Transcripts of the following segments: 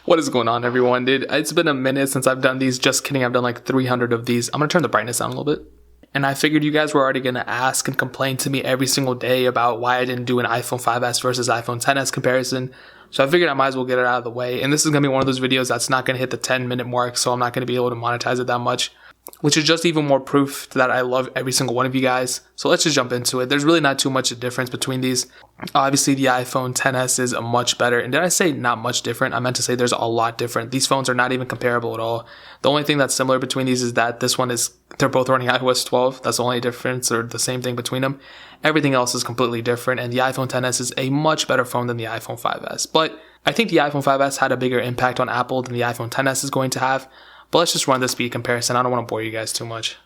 What is going on, everyone, dude? It's been a minute since I've done these. Just kidding, I've done like 300 of these. I'm gonna turn the brightness down a little bit. And I figured you guys were already gonna ask and complain to me every single day about why I didn't do an iPhone 5s versus iPhone 10s comparison. So I figured I might as well get it out of the way. And this is gonna be one of those videos that's not gonna hit the 10-minute mark, so I'm not gonna be able to monetize it that much, which is just even more proof that I love every single one of you guys. So let's just jump into it. There's really not too much difference between these. Obviously, the iPhone 10s is a much better, and did I say not much different? I meant to say there's a lot different. These phones are not even comparable at all. The only thing that's similar between these is that this one is, they're both running iOS 12. That's the only difference, or the same thing between them. Everything else is completely different, and the iPhone 10s is a much better phone than the iPhone 5s. But I think the iPhone 5s had a bigger impact on Apple than the iPhone 10s is going to have. But let's just run the speed comparison. I don't want to bore you guys too much.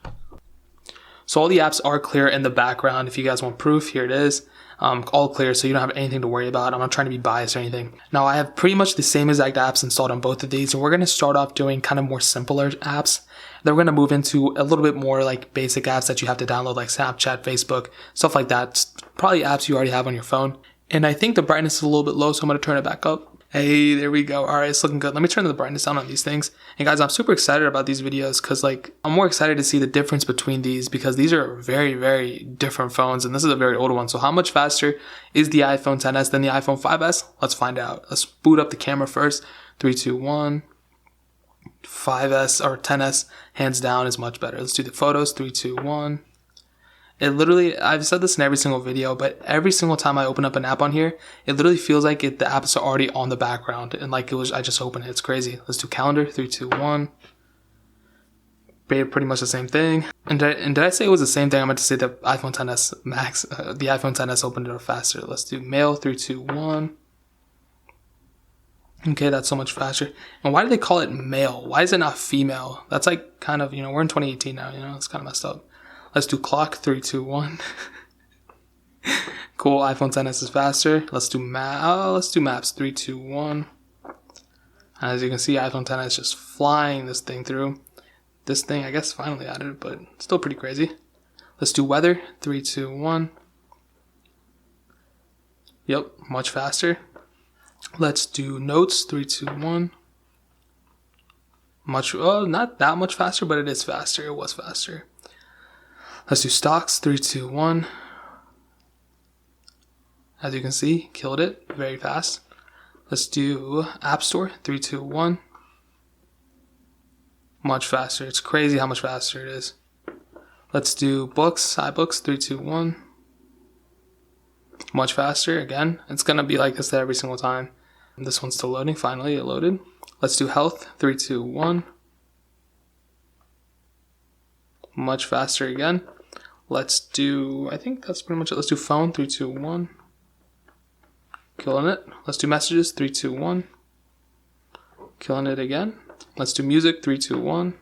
So all the apps are clear in the background. If you guys want proof, here it is. All clear, so you don't have anything to worry about. I'm not trying to be biased or anything. Now, I have pretty much the same exact apps installed on both of these, and we're going to start off doing kind of more simpler apps. Then we're going to move into a little bit more like basic apps that you have to download, like Snapchat, Facebook, stuff like that. It's probably apps you already have on your phone. And I think the brightness is a little bit low, so I'm going to turn it back up. Hey, there we go. All right, it's looking good. Let me turn the brightness down on these things. And guys, I'm super excited about these videos because I'm more excited to see the difference between these because these are very, very different phones. And this is a very old one. So how much faster is the iPhone 10s than the iPhone 5s? Let's find out. Let's boot up the camera first. 3, 2, 1. 5s or 10s, hands down, is much better. Let's do the photos. 3, 2, 1. It literally, I've said this in every single video, but every single time I open up an app on here, it literally feels like the apps are already on the background and like I just opened it. It's crazy. Let's do calendar. 3, 2, 1. Pretty much the same thing. And did I say it was the same thing? I meant to say the iPhone 10s Max, the iPhone 10s opened it up faster. Let's do mail. 3, 2, 1. Okay, that's so much faster. And why do they call it male? Why is it not female? That's like kind of, we're in 2018 now, it's kind of messed up. Let's do clock. 3, 2, 1. Cool. iPhone 10s is faster. Let's do maps. 3, 2, 1. As you can see, iPhone 10s is just flying this thing through. This thing, I guess, finally added it, but still pretty crazy. Let's do weather. 3, 2, 1. Yep, much faster. Let's do notes. 3, 2, 1. Not that much faster, but it is faster. It was faster. Let's do stocks. 3, 2, 1. As you can see, killed it very fast. Let's do App Store. 3, 2, 1. Much faster. It's crazy how much faster it is. Let's do books. iBooks. 3, 2, 1. Much faster. Again, it's going to be like this every single time. This one's still loading. Finally, it loaded. Let's do health. 3, 2, 1. Much faster again. Let's do, I think that's pretty much it. Let's do phone. 3, 2, 1. Killing it. Let's do messages. 3, 2, 1. Killing it again. Let's do music. 3, 2, 1.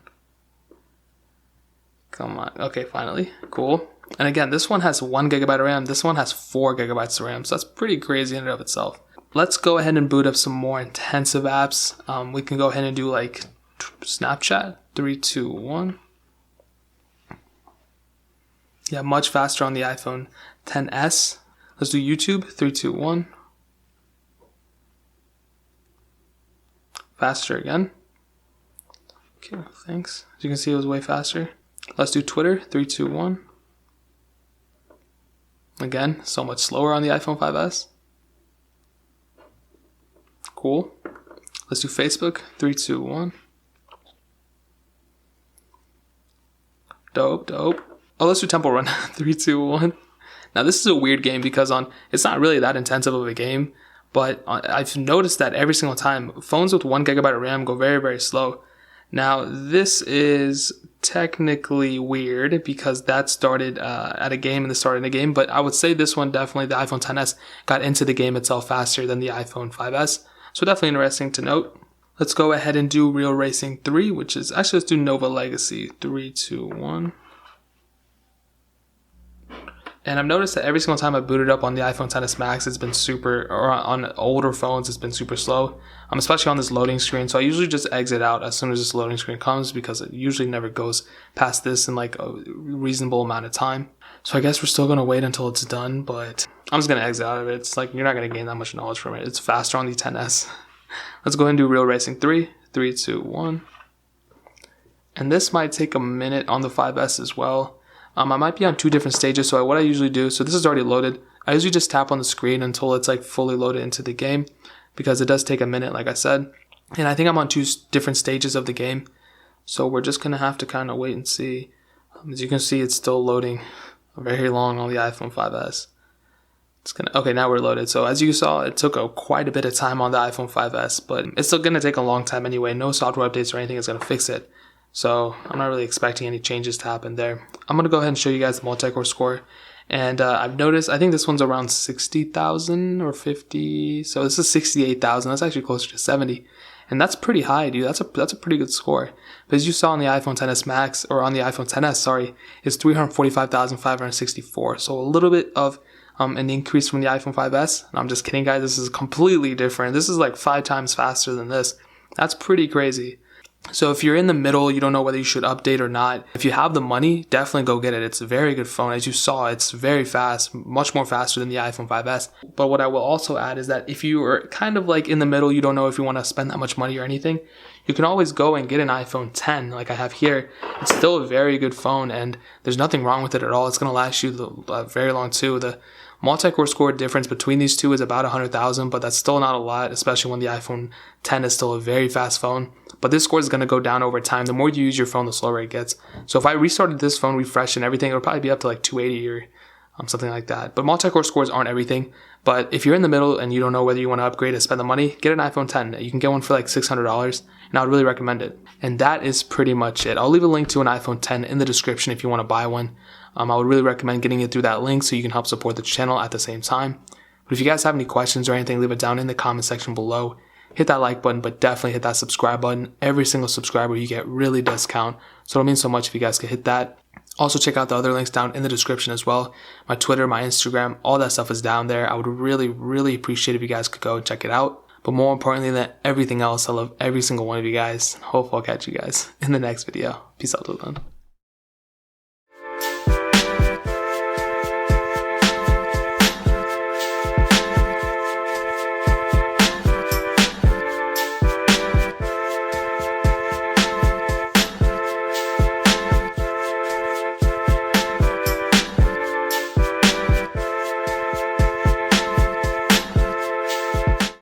Come on. Okay, finally. Cool. And again, this one has 1 GB of RAM. This one has 4 GB of RAM. So that's pretty crazy in and of itself. Let's go ahead and boot up some more intensive apps. We can go ahead and do like Snapchat. 3, 2, 1. Yeah, much faster on the iPhone 10s. Let's do YouTube. 3, 2, 1. Faster again. Okay, thanks. As you can see, it was way faster. Let's do Twitter. 3, 2, 1. Again, so much slower on the iPhone 5s. Cool. Let's do Facebook. 3, 2, 1. Dope. Oh, let's do Temple Run. 3, 2, 1. Now, this is a weird game because it's not really that intensive of a game, but I've noticed that every single time, phones with 1 GB of RAM go very, very slow. Now, this is technically weird because that started at a game and this started in a game, but I would say this one definitely, the iPhone 10s, got into the game itself faster than the iPhone 5s. So definitely interesting to note. Let's go ahead and do Real Racing 3, which is, actually let's do Nova Legacy. 3, 2, 1. And I've noticed that every single time I booted up on the iPhone XS Max, it's been super, or on older phones, it's been super slow, especially on this loading screen. So I usually just exit out as soon as this loading screen comes because it usually never goes past this in like a reasonable amount of time. So I guess we're still going to wait until it's done, but I'm just going to exit out of it. It's like, you're not going to gain that much knowledge from it. It's faster on the XS. Let's go ahead and do real racing. 3, 3, 2, 1. And this might take a minute on the 5S as well. I might be on 2 different stages, so what I usually do, so this is already loaded. I usually just tap on the screen until it's like fully loaded into the game, because it does take a minute, like I said. And I think I'm on 2 different stages of the game, so we're just going to have to kind of wait and see. As you can see, it's still loading very long on the iPhone 5S. Okay, now we're loaded. So as you saw, it took quite a bit of time on the iPhone 5S, but it's still going to take a long time anyway. No software updates or anything is going to fix it. So I'm not really expecting any changes to happen there. I'm going to go ahead and show you guys the multi-core score. And I've noticed, I think this one's around 60,000 or 50. So this is 68,000. That's actually closer to 70. And that's pretty high, dude. That's a pretty good score. But as you saw on the iPhone XS Max, or on the iPhone XS, sorry, it's 345,564. So a little bit of an increase from the iPhone 5S. And I'm just kidding, guys. This is completely different. This is like 5 times faster than this. That's pretty crazy. So if you're in the middle, you don't know whether you should update or not. If you have the money, definitely go get it. It's a very good phone. As you saw, it's very fast, much more faster than the iPhone 5S. But what I will also add is that if you are kind of like in the middle, you don't know if you want to spend that much money or anything, you can always go and get an iPhone 10 like I have here. It's still a very good phone, and there's nothing wrong with it at all. It's going to last you very long too. The multi-core score difference between these two is about 100,000, but that's still not a lot, especially when the iPhone 10 is still a very fast phone. But this score is going to go down over time. The more you use your phone, the slower it gets. So if I restarted this phone, refreshed and everything, it would probably be up to like 280 or something like that. But multi-core scores aren't everything. But if you're in the middle and you don't know whether you want to upgrade and spend the money, get an iPhone 10. You can get one for like $600, and I would really recommend it. And that is pretty much it. I'll leave a link to an iPhone 10 in the description if you want to buy one. I would really recommend getting it through that link so you can help support the channel at the same time. But if you guys have any questions or anything, leave it down in the comment section below. Hit that like button, but definitely hit that subscribe button. Every single subscriber you get really does count. So it'll mean so much if you guys could hit that. Also check out the other links down in the description as well. My Twitter, my Instagram, all that stuff is down there. I would really, really appreciate if you guys could go and check it out. But more importantly than everything else, I love every single one of you guys. Hopefully I'll catch you guys in the next video. Peace out till then.